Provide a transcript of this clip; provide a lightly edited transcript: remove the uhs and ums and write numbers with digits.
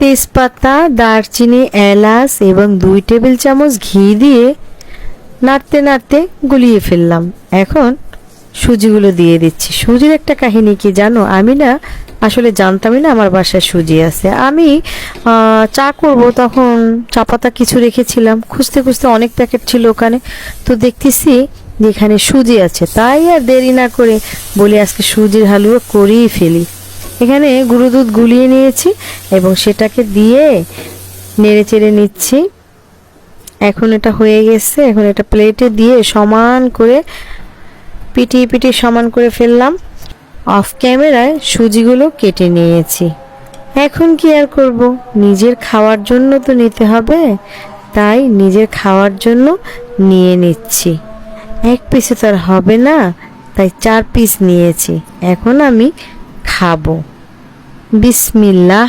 তেজপাতা, দারচিনি, এলাচ এবং 2 টেবিল চামচ ঘি দিয়ে নাড়তে নাড়তে গুলিয়ে ফেললাম। এখন সুজিগুলো দিয়ে দিচ্ছি। সুজির একটা কাহিনী কি জানো, আমি না আসলে জানতামই না আমার বাসায় সুজি আছে। আমি চা করব তখন চা পাতা কিছু রেখেছিলাম, খুঁজতে খুঁজতে অনেক প্যাকেট ছিল ওখানে, তো দেখতেছি যে এখানে সুজি আছে। তাই আর দেরি না করে বলি আজকে সুজির হালুয়া করেই ফেলি। এখানে গুঁড়ো দুধ গুলিয়ে নিয়েছি এবং সেটাকে দিয়ে নেড়ে চেড়ে নিচ্ছি। এখন এটা হয়ে গেছে। এখন এটা প্লেটে দিয়ে সমান করে পিটিয়ে পিটিয়ে সমান করে ফেললাম। অফ ক্যামেরায় সুজিগুলো কেটে নিয়েছি। এখন কি আর করব, নিজের খাওয়ার জন্য তো নিতে হবে, তাই নিজের খাওয়ার জন্য নিয়ে নিচ্ছি। এক পিসে তো আর হবে না, তাই 4 পিস নিয়েছি। এখন আমি খাবো। বিসমিল্লাহ।